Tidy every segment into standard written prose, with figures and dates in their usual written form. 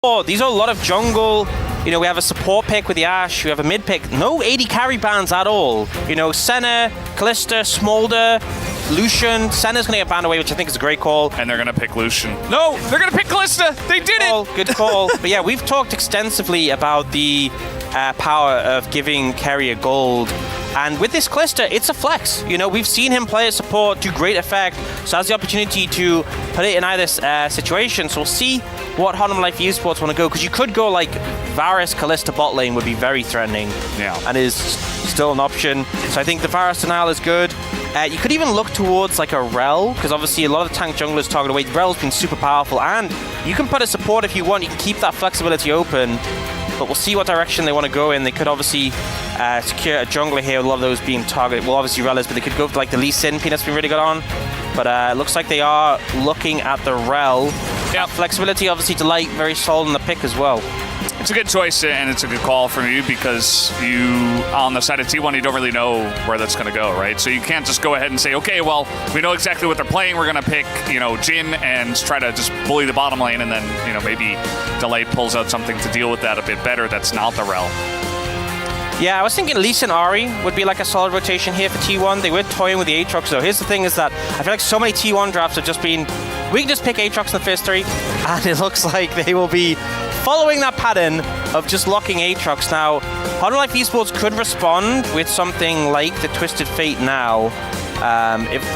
Oh, these are a lot of jungle. You know, we have a support pick with the Ashe, we have a mid pick. No AD carry bans at all. You know, Senna, Kalista, Smolder, Lucian. Senna's going to get banned away, which I think is a great call. And they're going to pick Lucian. No, they're going to pick Kalista. They did it. Good call. But yeah, we've talked extensively about the power of giving carry a gold. And with this Kalista, it's a flex. You know, we've seen him play a support to great effect, so has the opportunity to put it in either situation. So we'll see what Honor Life Esports want to go, because you could go like Varus Kalista bot lane would be very threatening. Yeah. And is still an option. So I think the Varus denial is good. You could even look towards like a Rel, because obviously a lot of the tank junglers target away. Rel's been super powerful, and you can put a support if you want. You can keep that flexibility open. But we'll see what direction they want to go in. They could obviously secure a jungler here, with a lot of those being targeted. Well, obviously Rel is, but they could go for like the Lee Sin Peanut's been really good on. But it looks like they are looking at the Rel. Yeah. Flexibility, obviously, Delight very solid in the pick as well. It's a good choice, and it's a good call from you, because you, on the side of T1, you don't really know where that's going to go, right? So you can't just go ahead and say, okay, well, we know exactly what they're playing. We're going to pick, you know, Jhin and try to just bully the bottom lane, and then, you know, maybe Delight pulls out something to deal with that a bit better that's not the Rel. Yeah, I was thinking Lee Sin Ahri would be like a solid rotation here for T1. They were toying with the Aatrox, though. Here's the thing is that I feel like so many T1 drafts have just been, we can just pick Aatrox in the first three, and it looks like they will be following that pattern of just locking Aatrox. Now, Honor Life Esports could respond with something like the Twisted Fate now.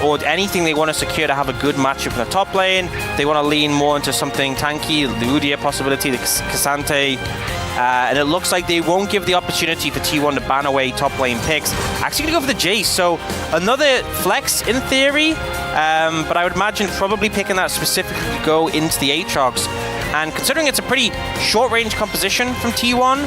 Or anything they want to secure to have a good matchup in the top lane. They want to lean more into something tanky, the Udyr possibility, the Cassante. And it looks like they won't give the opportunity for T1 to ban away top lane picks. Actually going to go for the Jace, so another flex in theory, but I would imagine probably picking that specifically to go into the Aatrox. And considering it's a pretty short-range composition from T1,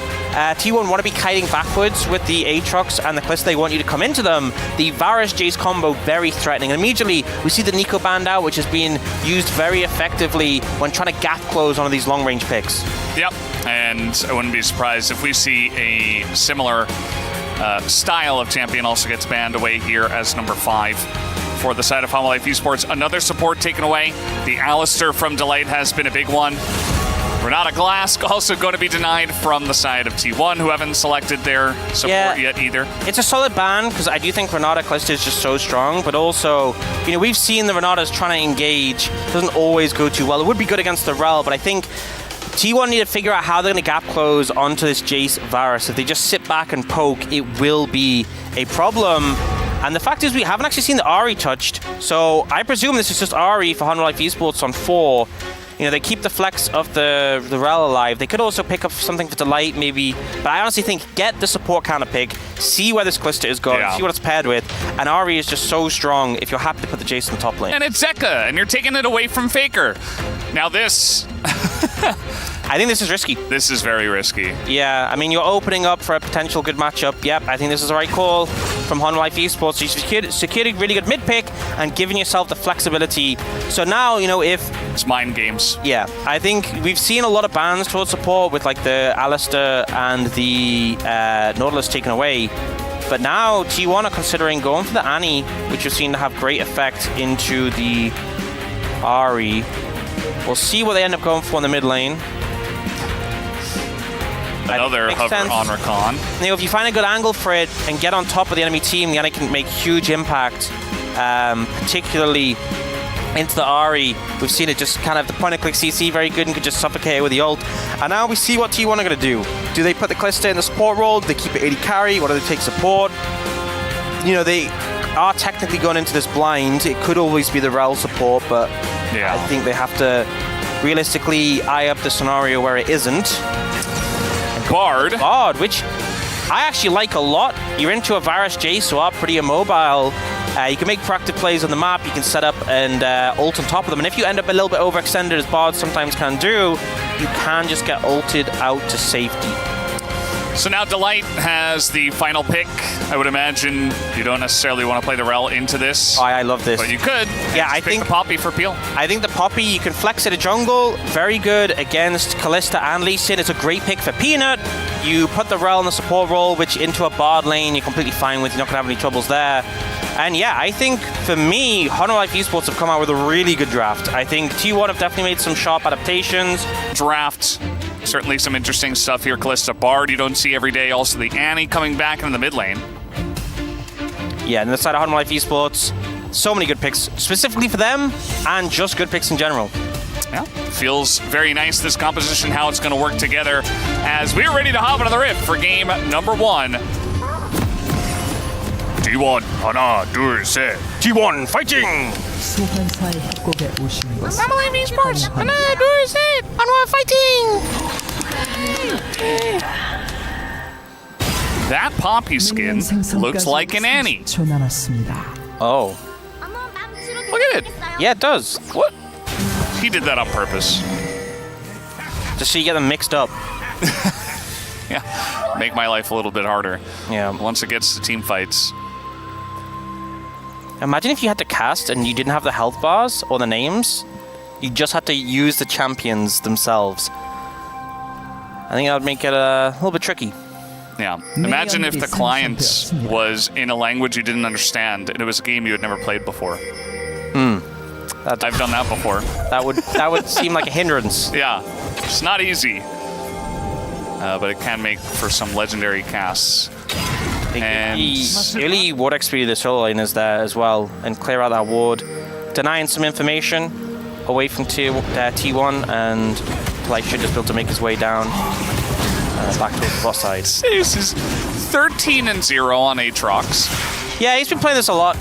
T1 want to be kiting backwards with the Aatrox and the Kalista. They want you to come into them. The Varus Jace combo, very threatening. And immediately, we see the Nico band out, which is being used very effectively when trying to gap close on these long-range picks. Yep, and I wouldn't be surprised if we see a similar style of champion also gets banned away here as number 5. For the side of Honor Life Esports, another support taken away. The Alistar from Delight has been a big one. Renata Glass also going to be denied from the side of T1, who haven't selected their support yet either. It's a solid ban, because I do think Renata Kalista is just so strong, but also, you know, we've seen the Renatas trying to engage. It doesn't always go too well. It would be good against the Rel, but I think T1 need to figure out how they're going to gap close onto this Jace Varus. If they just sit back and poke, it will be a problem. And the fact is, we haven't actually seen the Ahri touched, so I presume this is just Ahri for Honor Life Esports on 4. You know, they keep the flex of the Rel alive. They could also pick up something for Delight, maybe. But I honestly think, get the support counter pick, see where this Kalista is going, see what it's paired with. And Ahri is just so strong if you're happy to put the Jace in the top lane. And it's Zeka, and you're taking it away from Faker. Now this... I think this is risky. This is very risky. Yeah, I mean, you're opening up for a potential good matchup. Yep, I think this is the right call from Honor Life Esports. So you secured a really good mid pick and giving yourself the flexibility. So now, you know, if... It's mind games. Yeah, I think we've seen a lot of bans towards support with like the Alistar and the Nautilus taken away. But now T1 are considering going for the Annie, which we've seen to have great effect into the Ahri. We'll see what they end up going for in the mid lane. Another hover on Rakan. You know, if you find a good angle for it and get on top of the enemy team, the enemy can make huge impact, particularly into the Ahri. We've seen it just kind of the point-and-click CC, very good, and could just suffocate it with the ult. And now we see what T1 are going to do. Do they put the Kalista in the support role? Do they keep it AD carry? Or do they take support? You know, they are technically going into this blind. It could always be the Rel support, but I think they have to realistically eye up the scenario where it isn't. Bard, which I actually like a lot. You're into a Varus Jace, who are pretty immobile. You can make proactive plays on the map. You can set up and ult on top of them. And if you end up a little bit overextended, as Bards sometimes can do, you can just get ulted out to safety. So now Delight has the final pick. I would imagine you don't necessarily want to play the Rel into this. Oh, I love this. But you could. Yeah, I think the Poppy for Peel. I think the Poppy, you can flex it a jungle. Very good against Kalista and Lee Sin. It's a great pick for Peanut. You put the Rel in the support role, which into a Bard lane you're completely fine with. You're not going to have any troubles there. And yeah, I think for me, Honor Life Esports have come out with a really good draft. I think T1 have definitely made some sharp adaptations. Draft certainly some interesting stuff here. Callista Bard, you don't see every day. Also the Annie coming back in the mid lane. Yeah, and the side of Hard Life Esports, so many good picks, specifically for them, and just good picks in general. Yeah, feels very nice, this composition, how it's going to work together as we're ready to hop into the rift for game number 1. T1, 하나, 둘, 셋. T1 fighting! 소환사의 협곡에 오신 것을 Life Esports, 하나, 둘, 셋, T1 fighting! That Poppy skin looks like an Annie. 30초 남았습니다. Oh. Look at it. Yeah, it does. What? He did that on purpose. Just so you get them mixed up. Yeah, make my life a little bit harder. Yeah. Once it gets to team fights. Imagine if you had to cast and you didn't have the health bars or the names. You just had to use the champions themselves. I think that would make it a little bit tricky. Yeah. Imagine if the client was in a language you didn't understand and it was a game you had never played before. I've done that before. That would seem like a hindrance. Yeah, it's not easy, but it can make for some legendary casts. And The early ward XP of the solo lane is there as well, and clear out that ward, denying some information away from T1, and Polite should just be able to make his way down back towards the bot side. this is 13-0 on Aatrox. Yeah, he's been playing this a lot.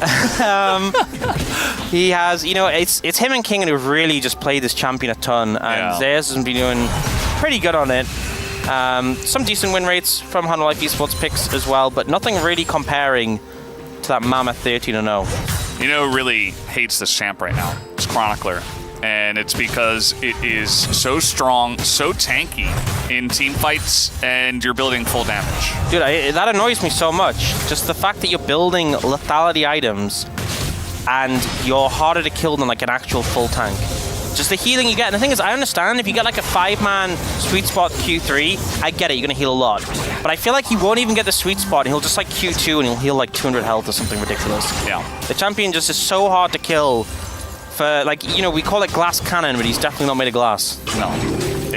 He has, it's him and King who've really just played this champion a ton, and Zayas has been doing pretty good on it. Some decent win rates from Hard Life Esports picks as well, but nothing really comparing to that mammoth 13-0. You know who really hates this champ right now? It's Chronicler. And it's because it is so strong, so tanky in team fights, and you're building full damage. Dude, that annoys me so much. Just the fact that you're building lethality items and you're harder to kill than like an actual full tank. Just the healing you get. And the thing is, I understand if you get like a 5-man sweet spot Q3, I get it, you're going to heal a lot. But I feel like he won't even get the sweet spot, and he'll just like Q2 and he'll heal like 200 health or something ridiculous. Yeah. The champion just is so hard to kill. For like, we call it glass cannon, but he's definitely not made of glass. No.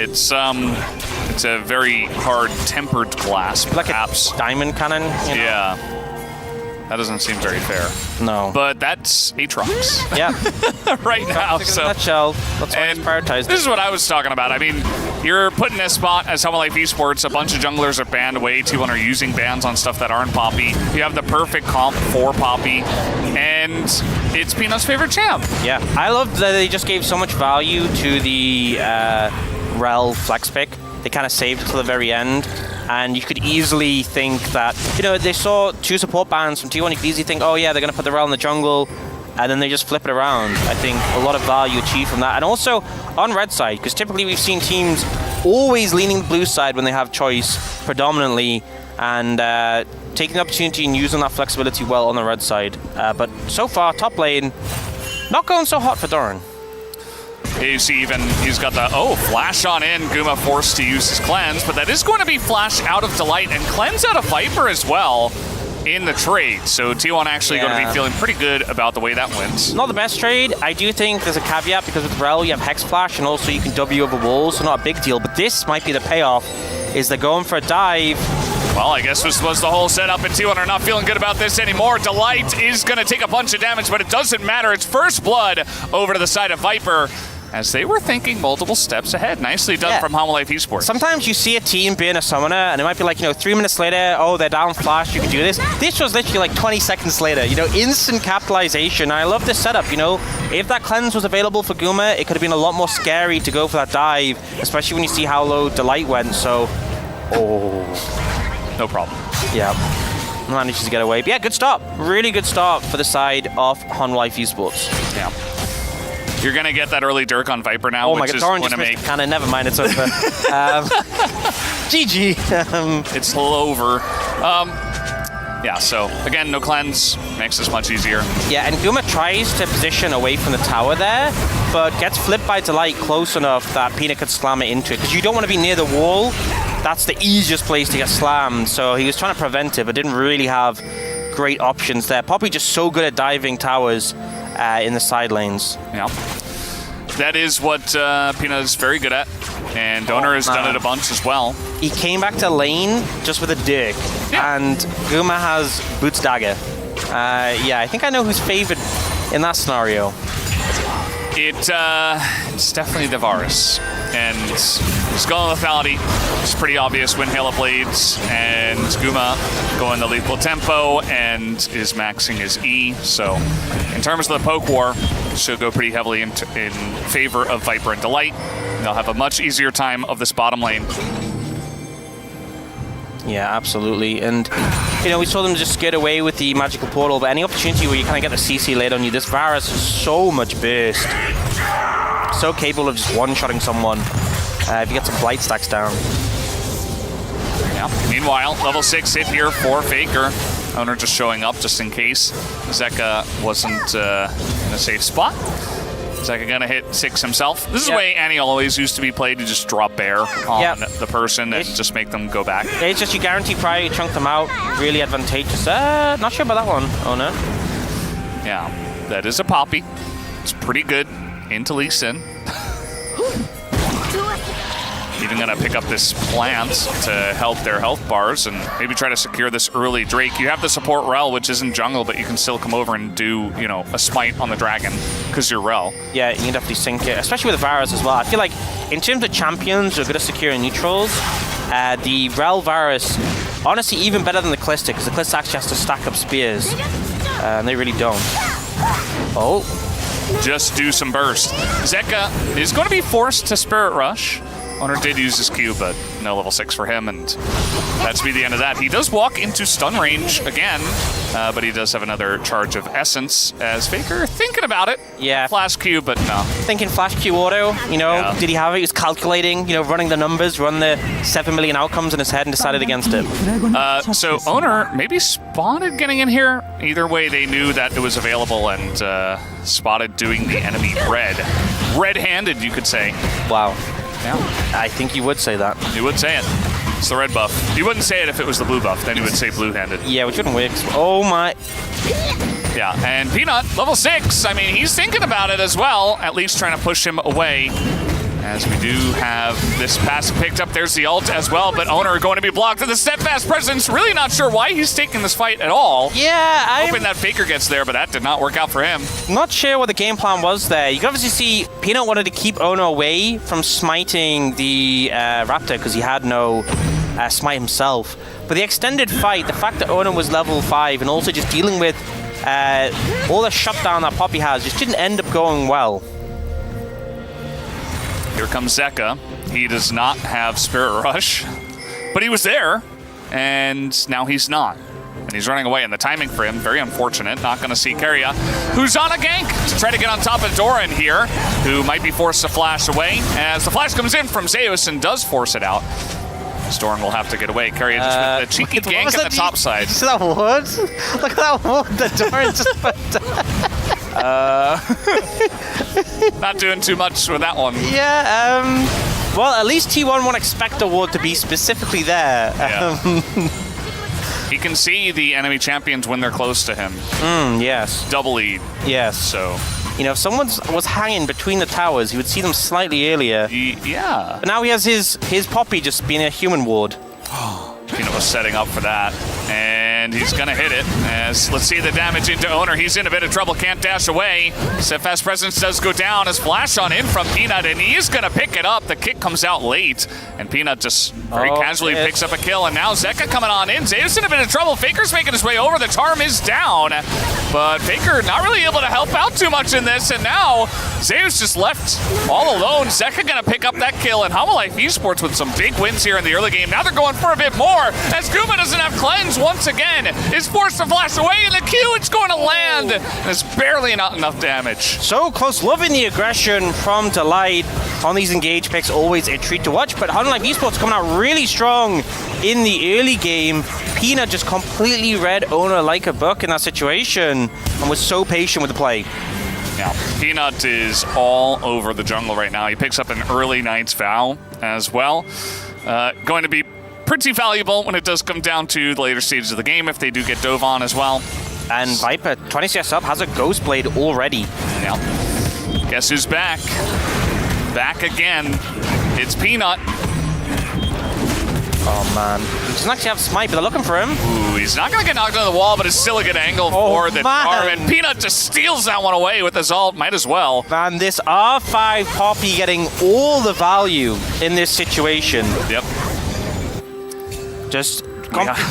It's a very hard tempered glass, Like perhaps. a diamond cannon. Yeah. That doesn't seem very fair. No. But that's Aatrox. Yeah. right now. In a So nutshell, that's why it's prioritized. this is what I was talking about. I mean, you're put in this spot as Hard Life Esports. A bunch of junglers are banned away. T1 are using bans on stuff that aren't Poppy. You have the perfect comp for Poppy, and it's Peanut's favorite champ. Yeah, I love that they just gave so much value to the Rel flex pick. They kind of saved it to the very end, and you could easily think that, they saw 2 support bans from T1. You could easily think, oh yeah, they're going to put the Rel in the jungle, and then they just flip it around. I think a lot of value achieved from that. And also on red side, because typically we've seen teams always leaning the blue side when they have choice predominantly, and taking the opportunity and using that flexibility well on the red side. But so far, top lane, not going so hot for Doran. You see even he's got the, flash on in. Guma forced to use his cleanse, but that is going to be flash out of Delight and cleanse out of Viper as well in the trade. So T1 actually going to be feeling pretty good about the way that wins. Not the best trade. I do think there's a caveat because with Rel you have Hex Flash and also you can W over walls, so not a big deal. But this might be the payoff, is they're going for a dive. Well, I guess this was the whole setup, and T1 are not feeling good about this anymore. Delight is going to take a bunch of damage, but it doesn't matter. It's first blood over to the side of Viper, as they were thinking multiple steps ahead. Nicely done from Hard Life Esports. Sometimes you see a team being a summoner, and it might be like, 3 minutes later, they're down flash, you can do this. This was literally like 20 seconds later, instant capitalization. I love this setup, If that cleanse was available for Guma, it could have been a lot more scary to go for that dive, especially when you see how low Delight went, so... No problem. Yeah. Manages to get away. But yeah, good start. Really good start for the side of Hard Life Esports. Yeah. You're going to get that early Dirk on Viper now, which is going to make... Cannon. Never mind, it's over. GG. It's over. Yeah, so, again, no cleanse. Makes this much easier. Yeah, and Guma tries to position away from the tower there, but gets flipped by Delight close enough that Peanut could slam it into it. Because you don't want to be near the wall. That's the easiest place to get slammed. So he was trying to prevent it, but didn't really have great options there. Poppy just so good at diving towers in the side lanes. Yeah. That is what Peanut is very good at. And Donor has done it a bunch as well. He came back to lane just with a dick, and Guma has Boots Dagger. Yeah, I think I know who's favored in that scenario. It's definitely the Varus. And Skull and Lethality is pretty obvious when Hail of Blades, and Guma going the lethal tempo and is maxing his E. So in terms of the poke war, she'll go pretty heavily in favor of Viper and Delight. They'll have a much easier time of this bottom lane. Yeah, absolutely. And, you know, we saw them just get away with the magical portal, but any opportunity where you kind of get the CC laid on you, this Varus is so much burst. So capable of just one-shotting someone if you get some blight stacks down. Yeah. Meanwhile, level 6 hit here for Faker. Owner just showing up just in case Zeka wasn't in a safe spot. Zeka gonna hit 6 himself. This is the way Annie always used to be played. You just drop bear on the person and just make them go back. It's just you guarantee prior, you chunk them out. Really advantageous. Not sure about that one, Owner. Yeah, that is a Poppy. It's pretty good into Lee Sin. Even gonna pick up this plant to help their health bars and maybe try to secure this early Drake. You have the support Rel, which isn't jungle, but you can still come over and do, you know, a smite on the dragon because you're Rel. Yeah, you can definitely sync it, especially with Varus as well. I feel like in terms of champions who are good at securing neutrals, the Rel Varus, honestly, even better than the Kalista, because the Kalista actually has to stack up spears, and they really don't. Oh. Just do some burst. Zeka is going to be forced to Spirit Rush. Owner did use his Q, but no level 6 for him, and that's be the end of that. He does walk into stun range again, but he does have another charge of Essence as Faker thinking about it. Yeah. Flash Q, but no. Thinking Flash Q auto, you know, did he have it? He was calculating, you know, running the numbers, run the 7 million outcomes in his head and decided against it. So Owner maybe spotted getting in here. Either way, they knew that it was available and spotted doing the enemy red. Red-handed, you could say. Wow. Yeah. I think you would say that. He would say it. It's the red buff. He wouldn't say it if it was the blue buff. Then he would say blue-handed. Yeah, which wouldn't work. Oh my. Yeah, and Peanut, level 6. I mean, he's thinking about it as well, at least trying to push him away. As we do have this passive picked up, there's the ult as well, but Owner going to be blocked. And the Steadfast Presence, really not sure why he's taking this fight at all. Yeah, I'm hoping that Faker gets there, but that did not work out for him. not sure what the game plan was there. You can obviously see Peanut wanted to keep Owner away from smiting the Raptor because he had no smite himself. But the extended fight, the fact that Owner was level 5 and also just dealing with all the shutdown that Poppy has just didn't end up going well. Here comes Zeka. He does not have Spirit Rush, but he was there, and now he's not. And he's running away, and the timing for him, very unfortunate. Not going to see Keria, who's on a gank to try to get on top of Doran here, who might be forced to flash away, as the flash comes in from Zeus and does force it out. Doran will have to get away. Keria just with a cheeky gank on the top side. You see that word? Look at that word that Doran just put down. Not doing too much with that one. Yeah, well, at least T1 won't expect the ward to be specifically there. Yeah. He can see the enemy champions when they're close to him. Yes. Double lead. Yes. So, you know, if someone was hanging between the towers, he would see them slightly earlier. yeah. But now he has his Poppy just being a human ward. Peanut was setting up for that, and he's gonna hit it. As let's see the damage into Owner. He's in a bit of trouble, can't dash away. Steadfast Presence does go down as flash on in from Peanut, and he is gonna pick it up. The kick comes out late, and Peanut just very casually picks up a kill, and now Zeka coming on in. Zeus in a bit of trouble. Faker's making his way over. The charm is down, but Faker not really able to help out too much in this, and now Zeus just left all alone. Zeka gonna pick up that kill, and Homolife Esports with some big wins here in the early game. Now they're going for a bit more, as Guma doesn't have cleanse once again, is forced to flash away in the Q. It's going to land, and it's barely not enough damage. So close, loving the aggression from Delight on these engage picks, always a treat to watch. But Homolife Esports coming out really strong in the early game. Peanut just completely read Owner like a book in that situation and was so patient with the play. Yeah, Peanut is all over the jungle right now. He picks up an early Knight's Vow as well. Going to be pretty valuable when it does come down to the later stages of the game if they do get dove on as well. And Viper, 20 CS up, has a Ghost Blade already. Yeah. Guess who's back? Back again. It's Peanut. Oh man, he doesn't actually have smite, but they're looking for him. Ooh, he's not going to get knocked on the wall, but it's still a good angle for the Darwin. Peanut just steals that one away with his ult. Might as well. Man, this R5 Poppy getting all the value in this situation. Yep. Just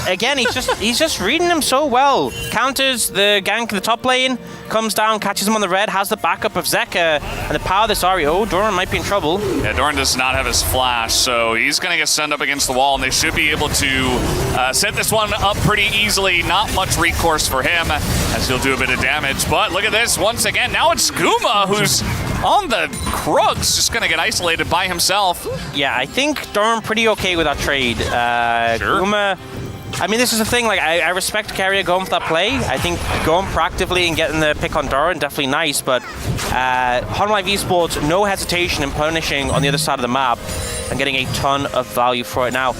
again, he's just reading him so well. Counters the gank in the top lane, comes down, catches him on the red, has the backup of Zeka, and the power of this Ahri. Oh, Doran might be in trouble. Yeah, Doran does not have his flash, so he's going to get sent up against the wall, and they should be able to set this one up pretty easily. Not much recourse for him, as he'll do a bit of damage. But look at this, once again, now it's Guma who's on the Krugs, just going to get isolated by himself. Yeah, I think Doran pretty okay with that trade. Sure. Guma, I mean, this is the thing, like, I respect Carrier going for that play. I think going proactively and getting the pick on Doran, definitely nice, but Live Esports, no hesitation in punishing on the other side of the map and getting a ton of value for it. Now,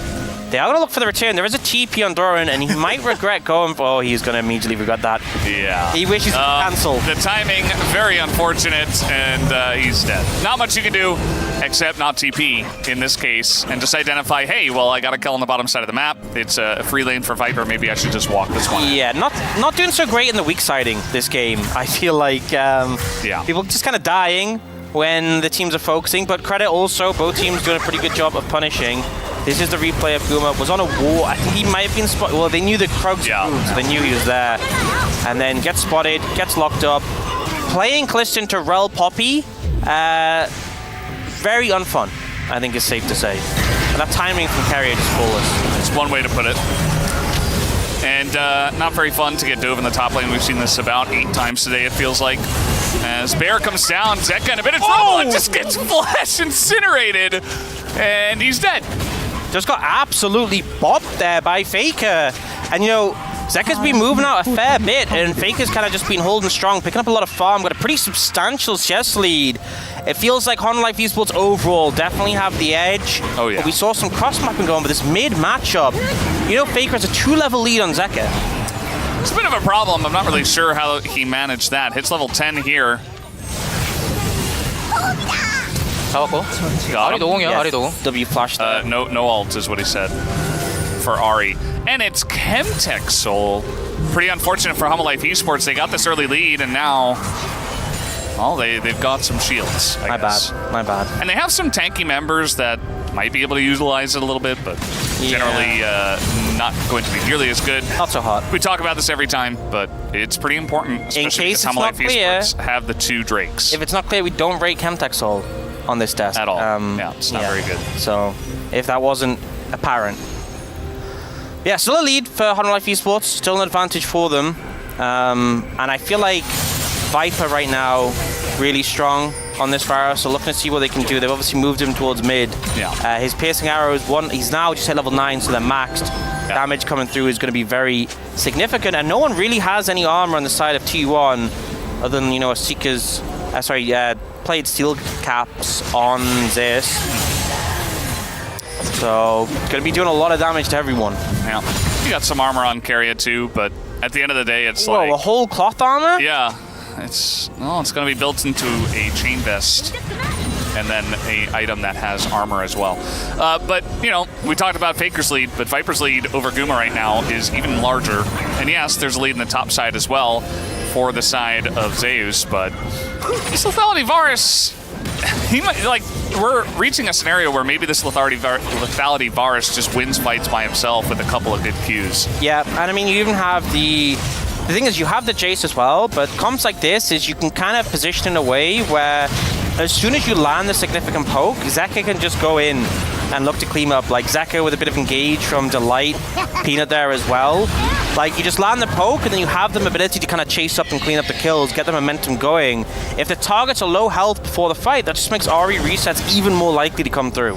they are going to look for the return. There is a TP on Doran, and he might regret going for... Oh, he's going to immediately regret that. Yeah. He wishes to cancel. The timing, very unfortunate, and he's dead. Not much you can do, except not TP in this case, and just identify, hey, well, I got a kill on the bottom side of the map. It's a free lane for Viper. Maybe I should just walk this one. Yeah, not doing so great in the weak siding this game. I feel like people just kind of dying when the teams are focusing, but credit also, both teams doing a pretty good job of punishing. This is the replay of Guma. Was on a wall. I think he might have been spotted. Well, they knew the Krugs moved, so they knew he was there. And then gets spotted, gets locked up. Playing Cliston to Rel Poppy, very unfun, I think is safe to say. And that timing from Carrier just flawless. It's one way to put it. And not very fun to get dove in the top lane. We've seen this about 8 times today, it feels like. As Bear comes down, Zeka in a bit of trouble and just gets flash incinerated. And he's dead. Just got absolutely bopped there by Faker. And you know, Zeka's been moving out a fair bit, and Faker's kind of just been holding strong, picking up a lot of farm, got a pretty substantial chess lead. It feels like Live Esports overall definitely have the edge. Oh, yeah. But we saw some cross-mapping going, but this mid-matchup, you know, Faker has a 2-level lead on Zeka. It's a bit of a problem. I'm not really sure how he managed that. Hits level 10 here. 잡았고 아리 노공이야. 아리 노공. W flash there. No ult is what he said for Ahri. And it's Chemtech Soul. Pretty unfortunate for Live Esports. They got this early lead, and now, well, they've got some shields, I guess. My bad. And they have some tanky members that might be able to utilize it a little bit, but generally not going to be nearly as good. Not so hot. We talk about this every time, but it's pretty important, especially In case because it's not Live clear, Esports have the 2 Drakes. If it's not clear, we don't rate Chemtech Soul on this test. At all. Yeah, it's not very good. So, if that wasn't apparent. Yeah, still a lead for Live Esports, still an advantage for them. And I feel like Viper right now, really strong on this virus, so looking to see what they can do. They've obviously moved him towards mid. Yeah. His piercing arrow is he's now just hit level 9, so they're maxed. Yeah. Damage coming through is going to be very significant, and no one really has any armor on the side of T1 other than, you know, a Seeker's, played steel caps on this. So, going to be doing a lot of damage to everyone. Yeah. You got some armor on Carrier too, but at the end of the day, it's a whole cloth armor? Yeah. It's going to be built into a chain vest and then a item that has armor as well. But, you know, we talked about Faker's lead, but Viper's lead over Guma right now is even larger. And yes, there's a lead in the top side as well for the side of Zeus, but this lethality Varus, he might, like, we're reaching a scenario where maybe this lethality Varus just wins fights by himself with a couple of good Qs. Yeah, and I mean, you even have the thing is, you have the Jace as well, but comps like this is you can kind of position in a way where as soon as you land the significant poke, Zeka can just go in and look to clean up. Like Zeka with a bit of engage from Delight, Peanut there as well. Like, you just land the poke and then you have the ability to kind of chase up and clean up the kills, get the momentum going. If the targets are low health before the fight, that just makes Ahri resets even more likely to come through.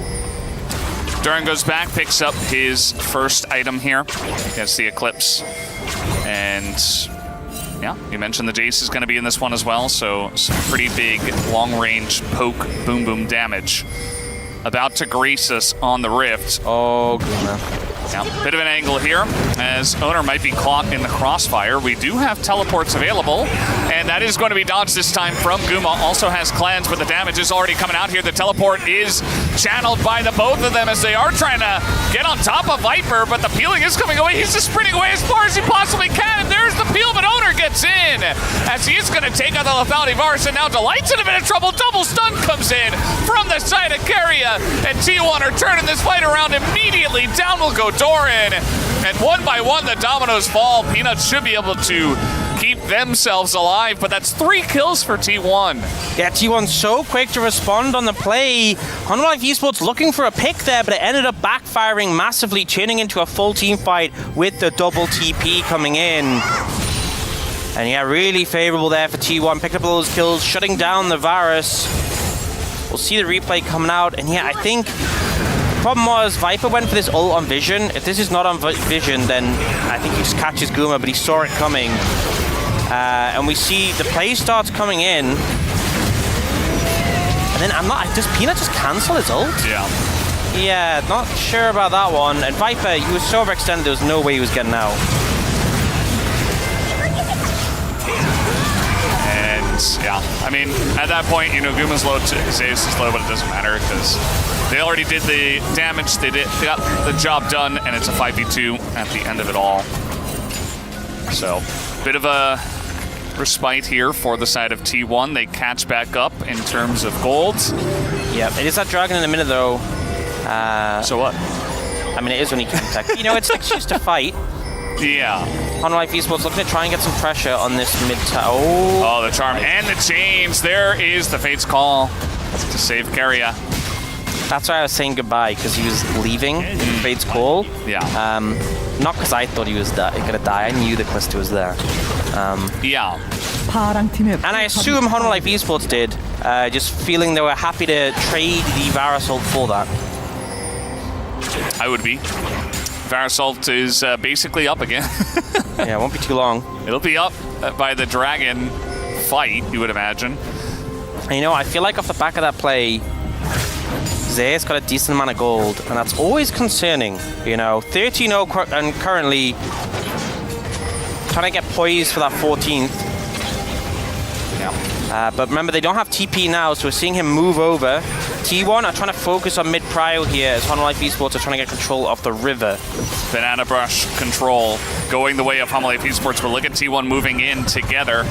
Duran goes back, picks up his first item here against the Eclipse. And yeah, you mentioned the Jace is going to be in this one as well, so some pretty big long-range poke boom damage. About to grace us on the Rift. Oh, Guma. Yeah, bit of an angle here, as Owner might be caught in the crossfire. We do have teleports available, and that is going to be dodged this time from Guma. Also has cleanse, but the damage is already coming out here. The teleport is channeled by the both of them as they are trying to get on top of Viper, but the peeling is coming away. He's just sprinting away as far as he possibly can, and there's the peel, but Owner gets in, as he is going to take out the lethality Varus, and now Delight's in a bit of trouble. Double stun comes in from the side of Keria, and T1 are turning this fight around immediately. Down will go Doran, and one by one the dominoes fall. Peanuts should be able to keep themselves alive, but that's 3 kills for T1. Yeah, T1 so quick to respond on the play. Unlike Esports looking for a pick there, but it ended up backfiring massively, turning into a full team fight with the double TP coming in. And yeah, really favorable there for T1. Picked up all those kills, shutting down the Varus. We'll see the replay coming out, and yeah, I think problem was Viper went for this ult on Vision. If this is not on Vision, then I think he just catches Guma, but he saw it coming. And we see the play starts coming in. And then does Peanut just cancel his ult? Yeah. Yeah, not sure about that one. And Viper, he was so overextended, there was no way he was getting out. Yeah, I mean, at that point, you know, Guma's low, Zeus is low, but it doesn't matter because they already did the damage. They got the job done, and it's a 5v2 at the end of it all. So, bit of a respite here for the side of T1. They catch back up in terms of gold. Yeah, it is that dragon in a minute, though. So what? I mean, it is when he can attack. You know, it's just to fight. Yeah. Unlike Esports looking to try and get some pressure on this mid-tower. Oh, the charm and the chains. There is the Fate's Call to save Keria. That's why I was saying goodbye, because he was leaving Fate's Call. Yeah. Not because I thought he was gonna die. I knew the Callisto was there. Yeah. And I assume Honolife Esports did, just feeling they were happy to trade the Varus ult for that. I would be. Varasalt is basically up again. Yeah, it won't be too long. It'll be up by the dragon fight, you would imagine. And, you know, I feel like off the back of that play, Zeus got a decent amount of gold, and that's always concerning. You know, 13-0 and currently trying to get poised for that 14th. Yeah. But remember, they don't have TP now, so we're seeing him move over. T1 are trying to focus on mid-prio here as Honolife Esports are trying to get control of the river. Banana Brush control going the way of Honolife Esports, but look at T1 moving in together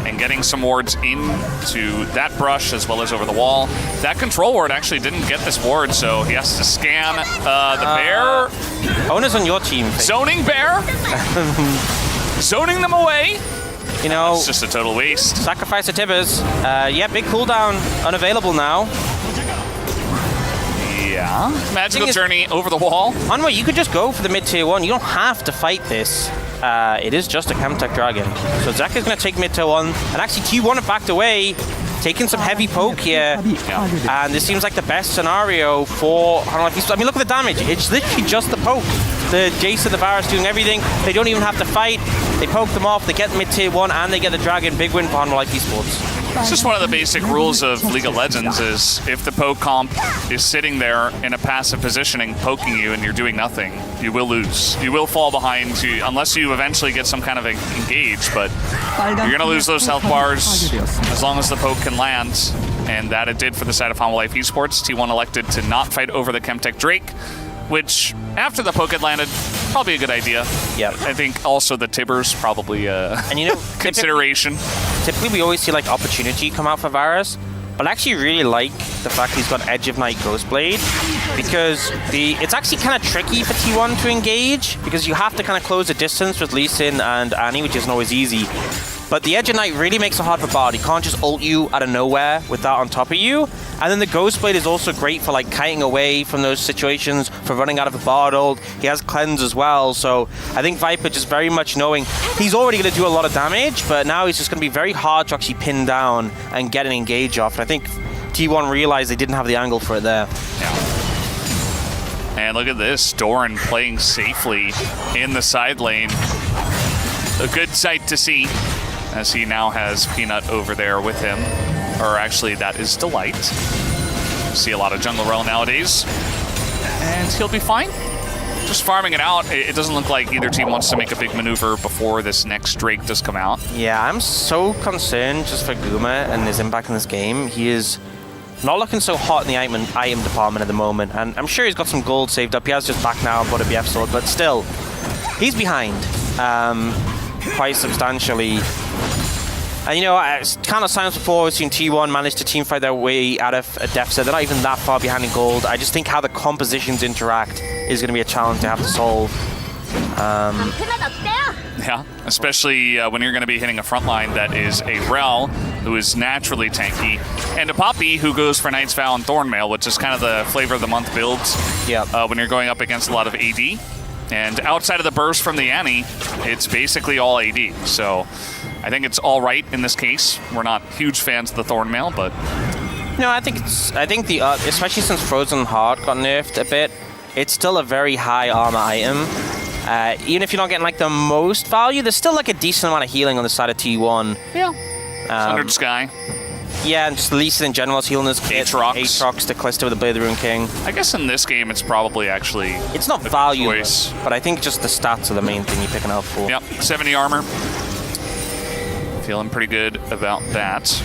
and getting some wards into that brush as well as over the wall. That control ward actually didn't get this ward, so he has to scan the bear. Owner's on your team. Zoning bear. Zoning them away. You know, it's just a total waste. Sacrifice of Tibbers. Yeah, big cooldown unavailable now. Yeah. Magical journey over the wall. Hanwha, you could just go for the mid-tier 1. You don't have to fight this. It is just a Chemtech Dragon. So Zach is going to take mid-tier 1. And actually, T1 have backed away, taking some heavy poke here. Yeah. And this seems like the best scenario for Honolife. I mean, look at the damage. It's literally just the poke. The Jace and the Varus doing everything. They don't even have to fight. They poke them off. They get mid-tier 1, and they get the Dragon. Big win for Honolife Esports. It's just one of the basic rules of League of Legends is if the poke comp is sitting there in a passive positioning, poking you, and you're doing nothing, you will lose. You will fall behind, unless you eventually get some kind of engage, but you're going to lose those health bars as long as the poke can land, and that it did for the side of Honolife Esports. T1 elected to not fight over the Chemtech Drake, which, after the poke had landed, probably a good idea. Yeah. I think also the Tibbers probably and you know, consideration. Typically we always see like opportunity come out for Varus, but I actually really like the fact he's got Edge of Night Ghostblade, because it's actually kind of tricky for T1 to engage, because you have to kind of close the distance with Lee Sin and Annie, which isn't always easy. But the Edge of Night really makes it hard for Bard. He can't just ult you out of nowhere with that on top of you. And then the Ghostblade is also great for like kiting away from those situations, for running out of a Bard ult. He has Cleanse as well. So I think Viper just very much knowing he's already going to do a lot of damage, but now he's just going to be very hard to actually pin down and get an engage off. And I think T1 realized they didn't have the angle for it there. Yeah. And look at this, Doran playing safely in the side lane. A good sight to see, as he now has Peanut over there with him. Or actually, that is Delight. See a lot of jungle rel nowadays. And he'll be fine. just farming it out. It doesn't look like either team wants to make a big maneuver before this next Drake does come out. Yeah, I'm so concerned just for Guma and his impact in this game. He is not looking so hot in the item department at the moment, and I'm sure he's got some gold saved up. He has just back now and bought a BF sword, but still, he's behind quite substantially. And you know, countless times before we've seen T1 manage to teamfight their way out of a deficit. They're not even that far behind in gold. I just think how the compositions interact is going to be a challenge to have to solve. Yeah, especially when you're going to be hitting a front line that is a Rel, who is naturally tanky, and a Poppy, who goes for Knight's Vow and Thornmail, which is kind of the flavor of the month builds. Yep. When you're going up against a lot of AD. And outside of the burst from the Annie, it's basically all AD. So I think it's all right in this case. We're not huge fans of the Thornmail, but no, I think the especially since Frozen Heart got nerfed a bit, it's still a very high armor item. Even if you're not getting like the most value, there's still like a decent amount of healing on the side of T1. Yeah. Sundered Sky. Yeah, and just Lee Sin in general is healing his kit. Aatrox to Callisto with the Blade of the Rune King. I guess in this game it's probably actually it's not value, but I think just the stats are the main thing you're picking out for. Yep, 70 armor. Feeling pretty good about that.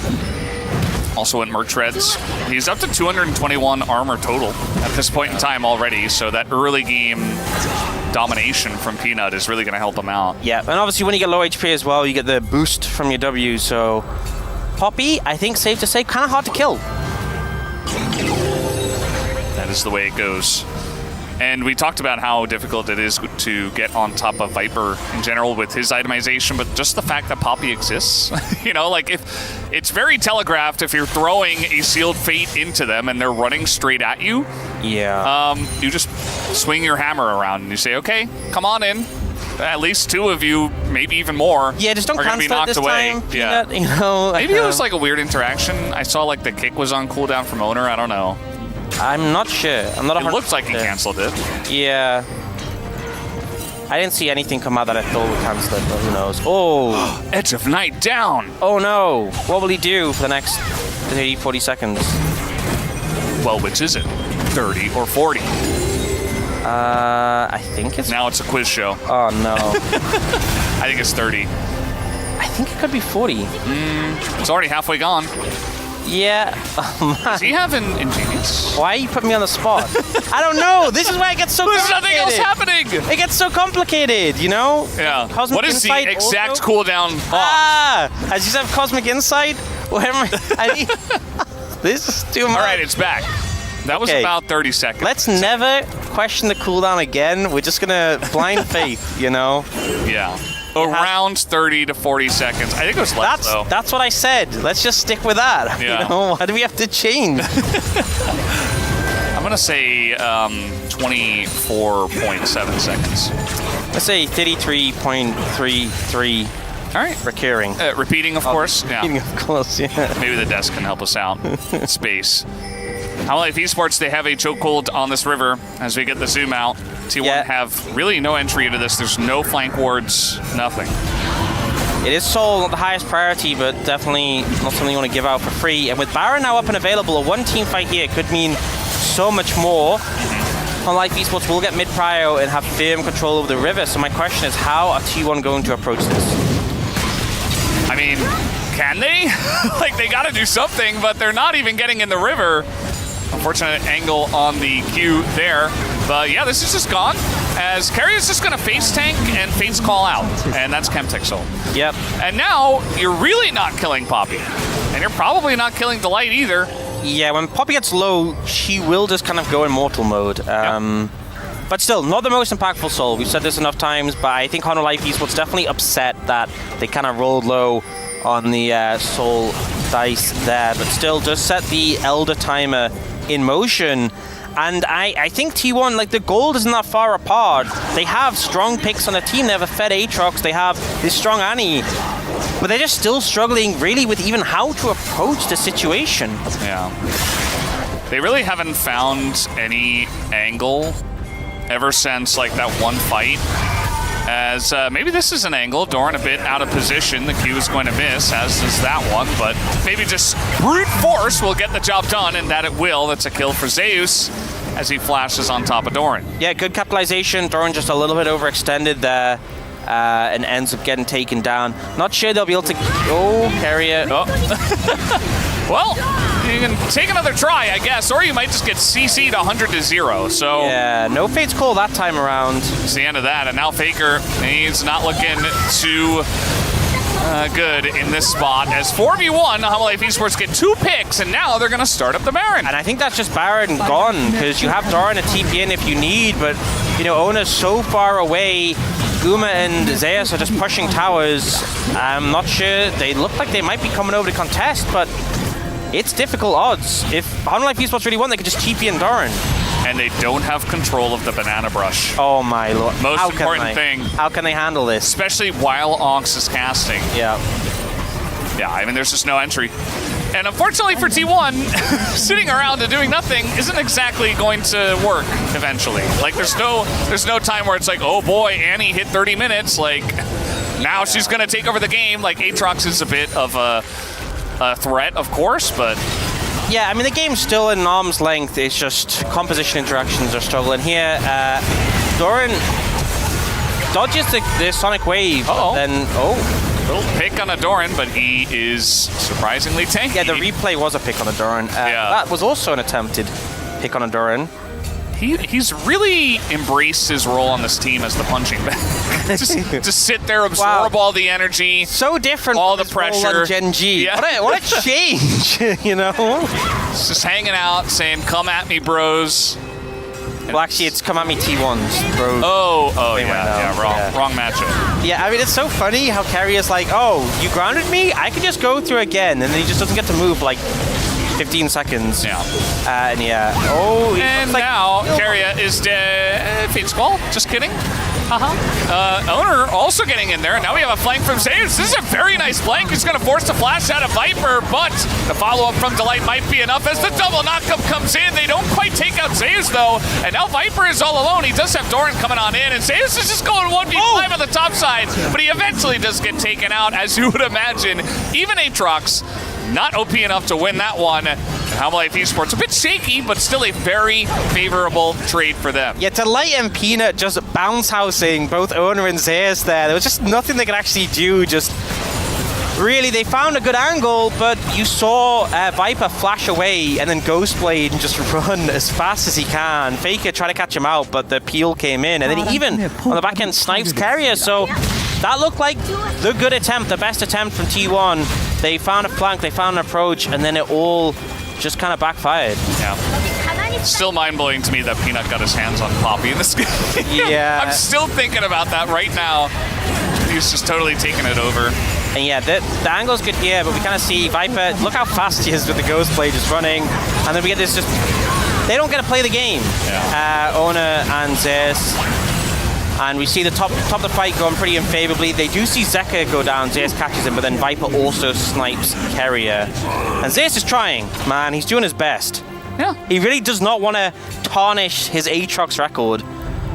Also in Merc Treads, he's up to 221 armor total at this point in time already, so that early game domination from Peanut is really going to help him out. Yeah, and obviously when you get low HP as well, you get the boost from your W, so Poppy, I think safe to say, kind of hard to kill. That is the way it goes. And we talked about how difficult it is to get on top of Viper in general with his itemization, but just the fact that Poppy exists, you know, like if it's very telegraphed if you're throwing a sealed fate into them and they're running straight at you. Yeah. You just swing your hammer around and you say, okay, come on in. At least two of you, maybe even more. Yeah, just don't cancel it this time. Yeah, Peanut, you know. Maybe it was like a weird interaction. I saw like the kick was on cooldown from Owner. I don't know. I'm not sure. I'm not. It looks like he canceled it. Yeah. I didn't see anything come out that I thought would cancel it, but who knows? Oh! Edge of Night down! Oh no! What will he do for the next 30, 40 seconds? Well, which is it? 30 or 40? I think it's... Now it's a quiz show. Oh no. I think it's 30. I think it could be 40. It's already halfway gone. Yeah. Oh, man. Does he have an Ingenious? Why you put me on the spot? I don't know. This is where it gets so There's complicated. nothing else happening. It gets so complicated, you know? Yeah. Cosmic what is the Insight exact also? cooldown? I just have Cosmic Insight. Where am I? This is too much. All right, it's back. That was about 30 seconds. Let's never question the cooldown again. We're just gonna blind faith, you know? Yeah. Around 30 to 40 seconds. I think it was less, though. That's what I said. Let's just stick with that. Yeah. You know? Why do we have to change? I'm going to say 24.7 seconds. Let's say 33.33. All right. Recurring. Repeating, of course. Yeah. Repeating, of course, yeah. Maybe the desk can help us out. Space. HLE Esports, they have a chokehold on this river as we get the zoom out. T1 have really no entry into this. There's no flank wards, nothing. It is Soul, not the highest priority, but definitely not something you want to give out for free. And with Baron now up and available, a one-team fight here could mean so much more. HLE Esports will get mid-prio and have firm control over the river. So my question is, how are T1 going to approach this? I mean, can they? Like, they got to do something, but they're not even getting in the river. Unfortunate angle on the Q there. But yeah, this is just gone. As Carry is just going to face tank and Fate's Call out. And that's Chemtech Soul. Yep. And now you're really not killing Poppy. And you're probably not killing Delight either. Yeah, when Poppy gets low, she will just kind of go in mortal mode. But still, not the most impactful Soul. We've said this enough times, but I think HLE Esports definitely upset that they kind of rolled low on the Soul dice there. But still, just set the Elder timer in motion. And I think T1, like, the gold isn't that far apart. They have strong picks on the team. They have a fed Aatrox. They have this strong Annie. But they're just still struggling, really, with even how to approach the situation. Yeah. They really haven't found any angle ever since, like, that one fight. As maybe this is an angle. Doran a bit out of position. The Q is going to miss, as is that one. But maybe just brute force will get the job done, and that it will. That's a kill for Zeus. as he flashes on top of Doran. Yeah, good capitalization. Doran just a little bit overextended there. And ends up getting taken down. Not sure they'll be able to... Oh, carrier. Oh. Well, you can take another try, I guess, or you might just get CC'd 100-0. So yeah, no Fate's Call that time around. It's the end of that, and now Faker, he's not looking too good in this spot. As 4v1, HLE Esports get 2 picks, and now they're going to start up the Baron. And I think that's just Baron gone, because you have Doran to TP in if you need, but, you know, Ona's so far away. Guma and Zeus are just pushing towers. I'm not sure. They look like they might be coming over to contest, but it's difficult odds. If HLE Esports really want, they could just TP in Doran. And they don't have control of the banana brush. Oh my lord. Most important thing. How can they handle this? Especially while Ox is casting. Yeah. Yeah, I mean, there's just no entry. And unfortunately for T1, sitting around and doing nothing isn't exactly going to work eventually. Like, there's no time where it's like, oh boy, Annie hit 30 minutes. Like, now she's going to take over the game. Like, Aatrox is a bit of a threat, of course, but... Yeah, I mean, the game's still in arm's length. It's just composition interactions are struggling here. Doran dodges the Sonic Wave. Then, little pick on a Doran, but he is surprisingly tanky. Yeah, the replay was a pick on a Doran. That was also an attempted pick on a Doran. He's really embraced his role on this team as the punching bag. just sit there, absorb all the energy. So different all from the pressure. On Gen G. Yeah. What a change, you know? It's just hanging out, saying, come at me, bros. Well, actually, it's come at me T1s, bros. Wrong matchup. Yeah, I mean, it's so funny how Carrier's like, oh, you grounded me? I can just go through again. And then he just doesn't get to move, like, 15 seconds. Yeah. And yeah. Oh, and like, now Carrier is dead. Fate's Call. Just kidding. Owner also getting in there. Now we have a flank from Zeus. This is a very nice flank. He's going to force the flash out of Viper, but the follow-up from Delight might be enough as the double knockup comes in. They don't quite take out Zeus, though, and now Viper is all alone. He does have Doran coming on in, and Zeus is just going 1v5 on the top side, but he eventually does get taken out, as you would imagine. Even Aatrox not OP enough to win that one. HLE Esports a bit shaky, but still a very favorable trade for them. Yeah, Delight and Peanut just bounce housing both Owner and Zeus there. There was just nothing they could actually do. Just really, they found a good angle, but you saw Viper flash away and then Ghostblade and just run as fast as he can. Faker try to catch him out, but the peel came in, and then he even on the back end snipes Carrier. So that looked like the good attempt, the best attempt from T1. They found a flank, they found an approach, and then it all just kind of backfired. Yeah. Still mind-blowing to me that Peanut got his hands on Poppy in this game. Yeah. I'm still thinking about that right now. He's just totally taking it over. And yeah, the angle's good here, but we kind of see Viper, look how fast he is with the Ghostblade just running. And then we get this just, they don't get to play the game. Yeah. Ona and Zeus. And we see the top of the fight going pretty unfavorably. They do see Zeka go down, Zeus catches him, but then Viper also snipes Carrier. And Zeus is trying, man, he's doing his best. Yeah. He really does not want to tarnish his Aatrox record,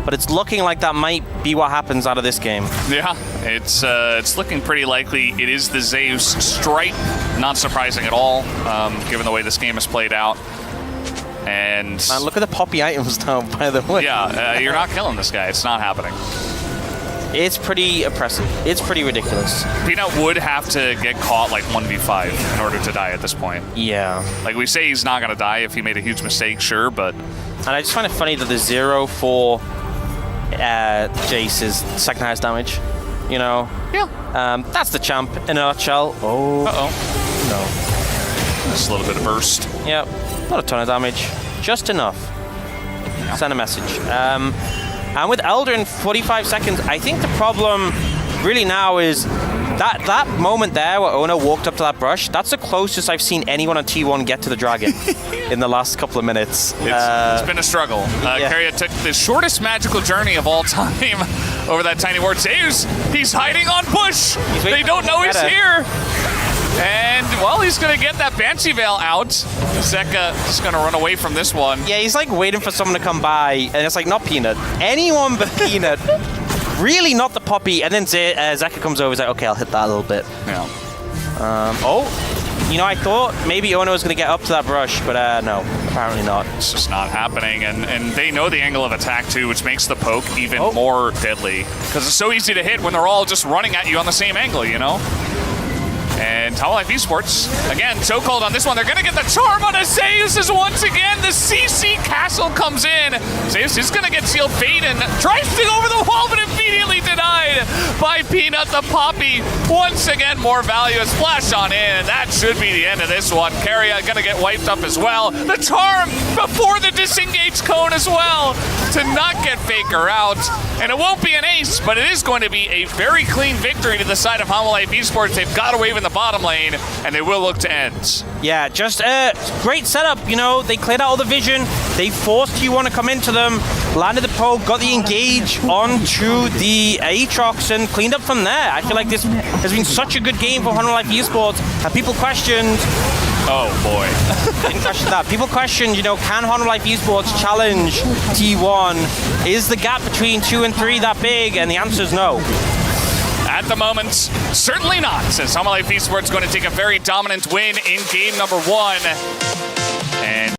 but it's looking like that might be what happens out of this game. Yeah, it's looking pretty likely. It is the Zeus stripe, not surprising at all, given the way this game has played out. And man, look at the Poppy items now, by the way. Yeah, you're not killing this guy. It's not happening. It's pretty oppressive. It's pretty ridiculous. Peanut would have to get caught like 1v5 in order to die at this point. Yeah. Like, we say he's not going to die if he made a huge mistake, sure, but... And I just find it funny that the 0 for Jace is second highest damage. You know? Yeah. That's the champ in a nutshell. Oh. Uh-oh. No. Just a little bit of burst. Yep. Not a ton of damage. Just enough. Yeah. Send a message. And with Elder in 45 seconds, I think the problem really now is that moment there where Ona walked up to that brush, that's the closest I've seen anyone on T1 get to the dragon in the last couple of minutes. It's been a struggle. Yeah. Carrier took the shortest magical journey of all time over that tiny ward. Zeus, he's hiding on bush. They don't know he's here. And, well, he's going to get that Banshee Veil out. Zeka is going to run away from this one. Yeah, he's like waiting for someone to come by, and it's like, not Peanut. Anyone but Peanut. Really not the Poppy. And then Zeka comes over, he's like, okay, I'll hit that a little bit. Yeah. you know, I thought maybe Ono was going to get up to that brush, but no, apparently not. It's just not happening, and they know the angle of attack too, which makes the poke even more deadly, because it's so easy to hit when they're all just running at you on the same angle, you know? And Tower Life Esports, again, so cold on this one. They're going to get the charm on Zeus as once again the CC Castle comes in. Zeus is going to get sealed fate and tries to go over the wall, but immediately denied by Peanut the Poppy. Once again, more value. A splash on in. That should be the end of this one. Carria going to get wiped up as well. The charm before the disengage cone as well to not get Faker out. And it won't be an ace, but it is going to be a very clean victory to the side of Hanwha Life Esports. They've got away with the bottom lane, and they will look to end. Yeah, just a great setup. You know, they cleared out all the vision. They forced T1 to come into them, landed the poke, got the engage onto the Aatrox, and cleaned up from there. I feel like this has been such a good game for Hanwha Life Esports, and people questioned. Oh boy. Didn't question that. People questioned, you know, can Hanwha Life Esports challenge T1? Is the gap between 2 and 3 that big? And the answer is no. At the moment, certainly not, since Hanwha Life Esports is going to take a very dominant win in game number 1. And